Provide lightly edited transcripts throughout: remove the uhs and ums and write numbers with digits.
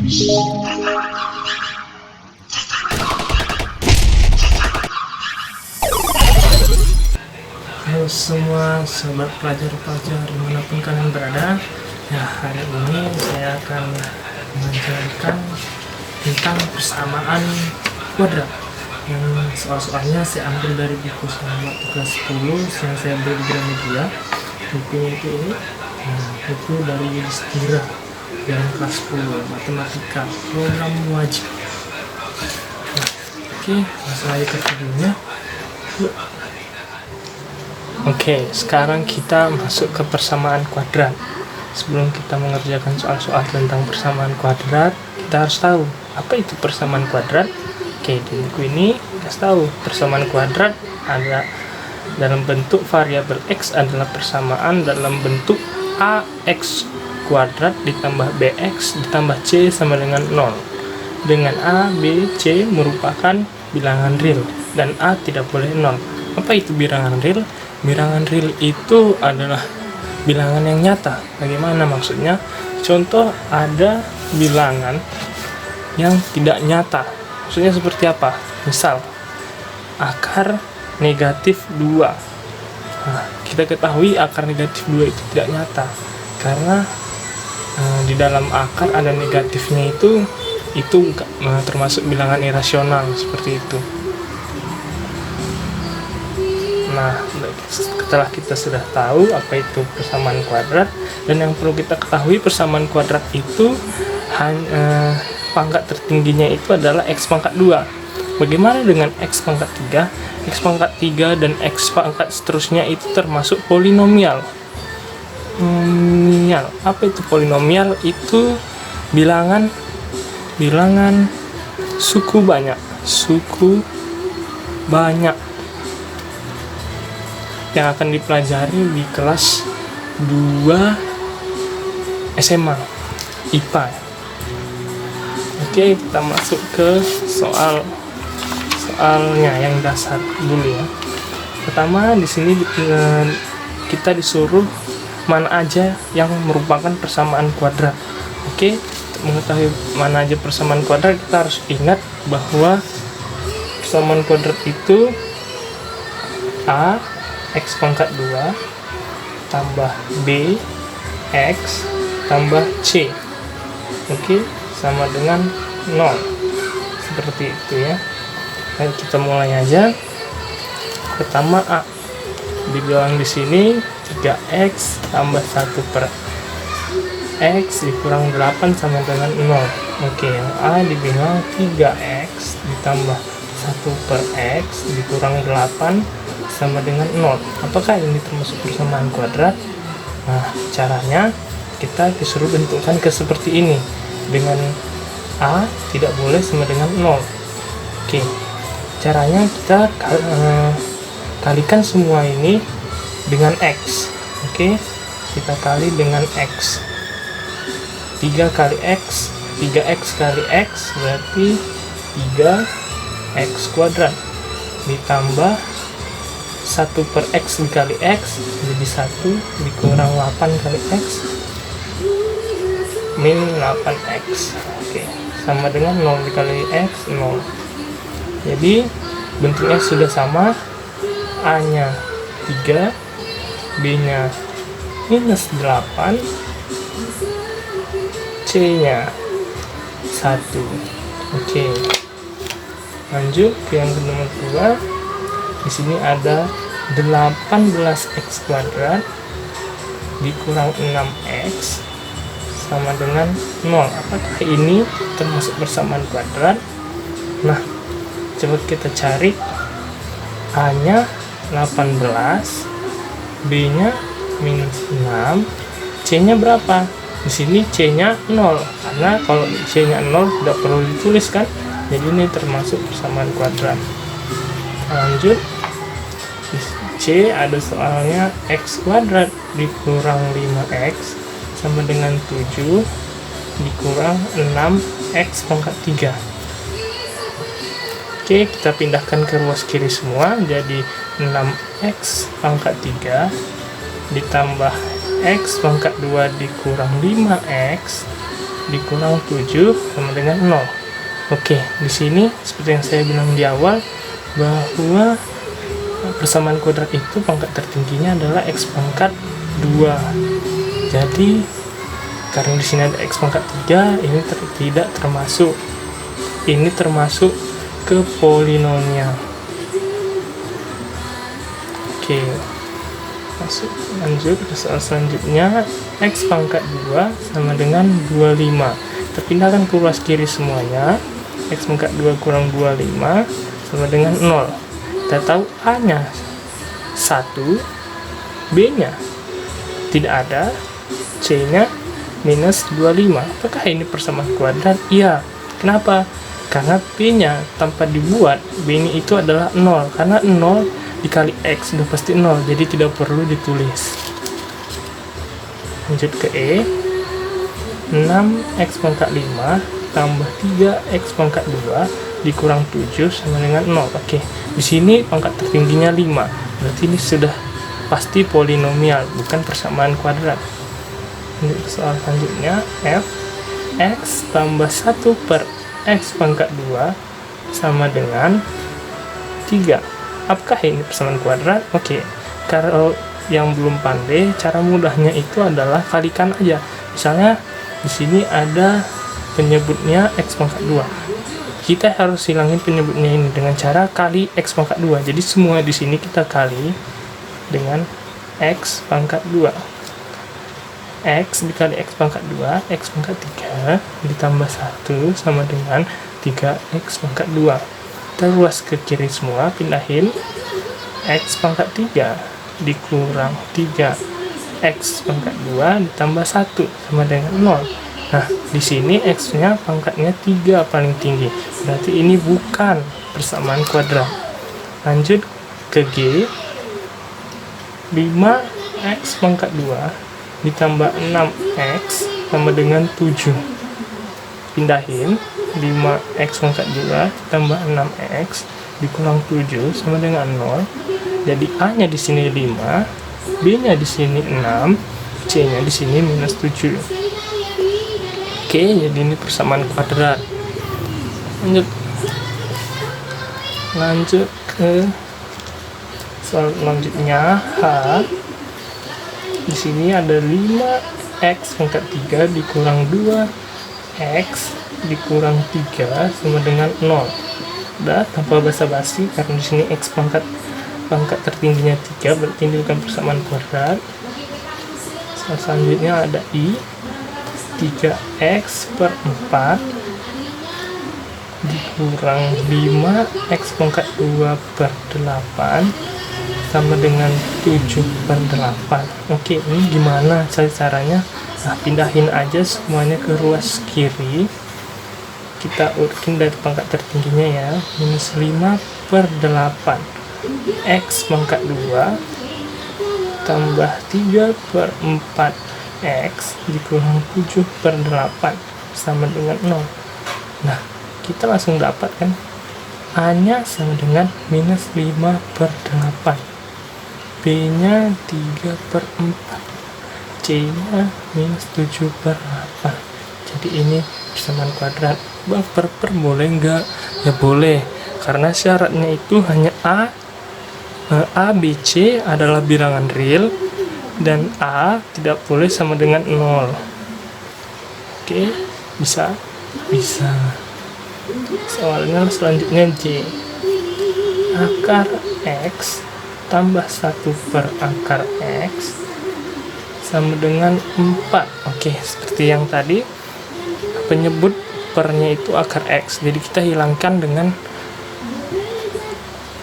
Halo semua sobat pelajar-pelajar dimanapun kalian berada. Ya, hari ini saya akan mengajarkan tentang persamaan kuadrat. Yang soal-soalnya saya ambil dari buku Selamat kelas 10 yang saya beli di Gramedia. Bukunya itu ini, buku dari Yudhistira yang kelas 10 matematika program wajib. Oke, langsung aja ke videonya. Yuk. Oke, sekarang kita masuk ke persamaan kuadrat. Sebelum kita mengerjakan soal-soal tentang persamaan kuadrat, kita harus tahu apa itu persamaan kuadrat. Oke, di buku ini kasih tahu persamaan kuadrat ada dalam bentuk variabel x adalah persamaan dalam bentuk ax kuadrat ditambah bx ditambah c sama dengan 0. Dengan a, b, c merupakan bilangan real dan a tidak boleh 0. Apa itu bilangan real? Bilangan real itu adalah bilangan yang nyata. Bagaimana maksudnya? Contoh, ada bilangan yang tidak nyata. Maksudnya seperti apa? Misal, akar negatif 2. Nah, kita ketahui akar negatif 2 itu tidak nyata. Karena di dalam akar ada negatifnya itu termasuk bilangan irasional seperti itu. Nah, setelah kita sudah tahu apa itu persamaan kuadrat, dan yang perlu kita ketahui persamaan kuadrat itu pangkat tertingginya itu adalah x pangkat 2. Bagaimana dengan x pangkat 3? X pangkat 3 dan x pangkat seterusnya itu termasuk polinomial. Apa itu polinomial? Itu bilangan suku banyak yang akan dipelajari di kelas 2 SMA IPA. Oke, kita masuk ke soalnya yang dasar dulu ya. Pertama, di sini kita disuruh mana aja yang merupakan persamaan kuadrat. Oke, untuk mengetahui mana aja persamaan kuadrat, kita harus ingat bahwa persamaan kuadrat itu a x pangkat 2 tambah b x tambah c, oke, sama dengan 0. Seperti itu ya. Ayo kita mulai aja. Pertama, a dibilang di sini 3x tambah 1 per x dikurang 8 sama dengan 0. Oke, yang a dibilang 3x ditambah 1 per x dikurang 8 sama dengan 0. Apakah ini termasuk persamaan kuadrat? Nah, caranya kita disuruh bentukkan ke seperti ini. Dengan a tidak boleh sama dengan 0. Oke, caranya kita kalikan semua ini dengan x. Oke, kita kali dengan x. 3 kali x, 3x kali x berarti 3x kuadrat ditambah 1 per x dikali x jadi 1 dikurang 8 kali x min 8x. Oke, sama dengan 0 dikali x 0. Jadi bentuknya sudah sama, a nya 3, b nya minus 8, c nya 1. Oke, lanjut ke yang kedua. Di sini ada 18x kuadrat dikurang 6x sama dengan 0. Apakah ini termasuk persamaan kuadrat? Nah, coba kita cari. A nya 18, b nya minus 6, c nya berapa? Di sini c nya 0, karena kalau c nya 0 tidak perlu ditulis kan. Jadi ini termasuk persamaan kuadrat. Lanjut, C ada soalnya x kuadrat dikurang 5x sama dengan 7 dikurang 6x pangkat 3. Oke, kita pindahkan ke ruas kiri semua, jadi 6x pangkat 3 ditambah x pangkat 2 dikurang 5x dikurang 7 sama dengan 0. Oke, di sini seperti yang saya bilang di awal bahwa persamaan kuadrat itu pangkat tertingginya adalah x pangkat 2. Jadi karena di sini ada x pangkat 3, ini tidak termasuk. Ini termasuk ke polinomial. Oke. Lanjut ke soal selanjutnya. X pangkat 2 sama dengan 25. Kita pindahkan ke ruas kiri semuanya. X pangkat 2 kurang 25 sama dengan 0. Kita tahu A nya 1, B nya tidak ada, C nya minus 25. Apakah ini persamaan kuadrat? Iya. Kenapa? Karena B nya tanpa dibuat, B ini itu adalah 0. Karena 0 dikali X sudah pasti 0, jadi tidak perlu ditulis. Lanjut ke E. 6x pangkat 5 tambah 3x pangkat 2 dikurang 7 sama dengan 0. Oke, di sini pangkat tertingginya 5. Berarti ini sudah pasti polinomial, bukan persamaan kuadrat. Lanjut ke soal selanjutnya. F x tambah 1 per x pangkat 2 sama dengan 3. Apakah ini persamaan kuadrat? Oke, kalau yang belum pandai, cara mudahnya itu adalah kalikan aja. Misalnya di sini ada penyebutnya x pangkat 2. Kita harus hilangin penyebutnya ini dengan cara kali x pangkat 2. Jadi semua di sini kita kali dengan x pangkat 2. X dikali x pangkat 2, x pangkat 3 ditambah 1 sama dengan 3x pangkat 2. Kita ruas ke kiri semua, pindahin. X pangkat 3 dikurang 3 x pangkat 2 ditambah 1 sama dengan 0. Nah, di sini x nya pangkatnya 3 paling tinggi, berarti ini bukan persamaan kuadrat. Lanjut ke G. 5x pangkat 2 ditambah 6x sama dengan 7. Pindahin. 5x pangkat 2 ditambah 6x dikurang 7 sama dengan 0. Jadi A nya di sini 5, B nya di sini 6, C nya di sini minus 7. Oke, jadi ini persamaan kuadrat. Lanjut ke soal selanjutnya. H. Di sini ada 5x pangkat 3 dikurang 2x dikurang 3 sama dengan 0. Udah, tanpa basa-basi, karena di sini x pangkat tertingginya 3, berarti ini bukan persamaan kuadrat. Selanjutnya ada I. 3x per 4 dikurang 5x pangkat 2 per 8 sama dengan 7 per 8. Oke, ini gimana caranya? Nah, pindahin aja semuanya ke ruas kiri. Kita urutkan dari pangkat tertingginya ya. Minus 5 per 8 x pangkat 2 tambah 3 per 4 x dikurang 7 per 8 sama dengan 0. Nah, kita langsung dapat kan, A nya sama dengan minus 5 per 8, B nya 3 per 4, C nya minus 7 per 8. Jadi ini persamaan kuadrat. Bang, per boleh nggak? Ya boleh, karena syaratnya itu hanya A, B, C adalah bilangan real dan A tidak boleh sama dengan 0. Oke, bisa? Bisa. Soalnya selanjutnya J. Akar X tambah 1 per akar X sama dengan 4. Oke, seperti yang tadi, penyebut pernya itu akar X, jadi kita hilangkan dengan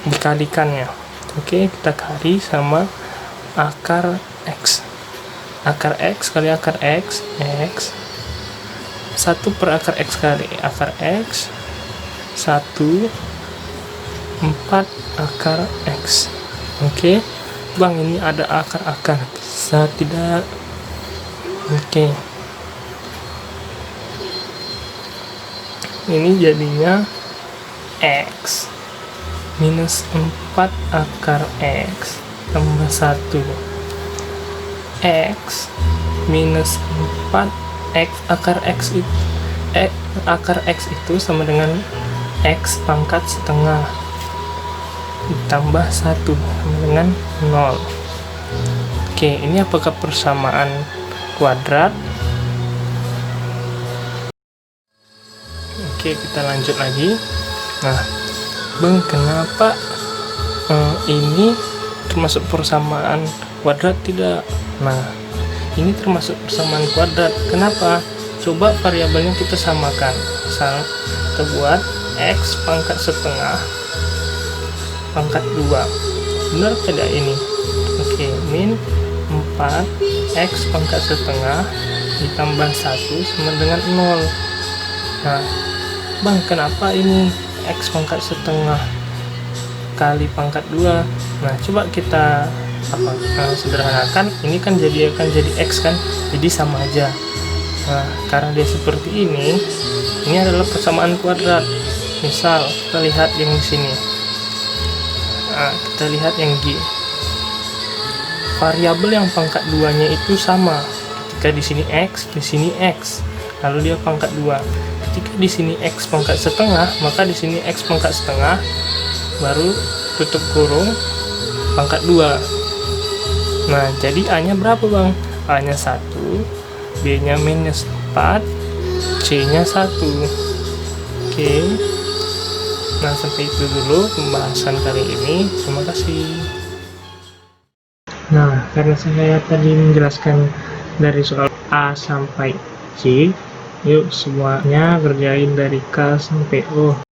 dikalikannya. Oke, kita kali sama akar X. Akar X kali akar X, X 1 per akar X kali akar X 1 4 akar X. Oke, Bang, ini ada akar-akar, bisa tidak? Oke, ini jadinya X minus 4 akar X tambah 1 X minus 4 akar X itu sama dengan X pangkat setengah ditambah 1 sama dengan 0. Oke, ini apakah persamaan kuadrat? Oke, kita lanjut lagi. Nah, Bang, kenapa ini termasuk persamaan kuadrat? Tidak. Nah, ini termasuk persamaan kuadrat. Kenapa? Coba variabelnya kita samakan. Misal kita buat X pangkat setengah pangkat 2. Benar tidak ini? Oke, min 4 X pangkat setengah ditambah 1 sama dengan 0. Nah, Bang, kenapa ini X pangkat setengah kali pangkat 2? Nah, coba kita sederhanakan. Ini kan akan jadi X kan, jadi sama aja. Nah, karena dia seperti ini adalah persamaan kuadrat. Misal kita lihat yang di sini. Nah, kita lihat yang G. Variabel yang pangkat 2-nya itu sama. Ketika di sini X, di sini X. Lalu dia pangkat 2. Ketika di sini X pangkat setengah, maka di sini X pangkat setengah baru tutup kurung pangkat 2. Nah, jadi A-nya berapa, Bang? A-nya 1, B-nya minus 4, C-nya 1. Oke. Nah, sampai itu dulu pembahasan kali ini. Terima kasih. Nah, karena saya tadi menjelaskan dari soal A sampai C, yuk semuanya kerjain dari K sampai O.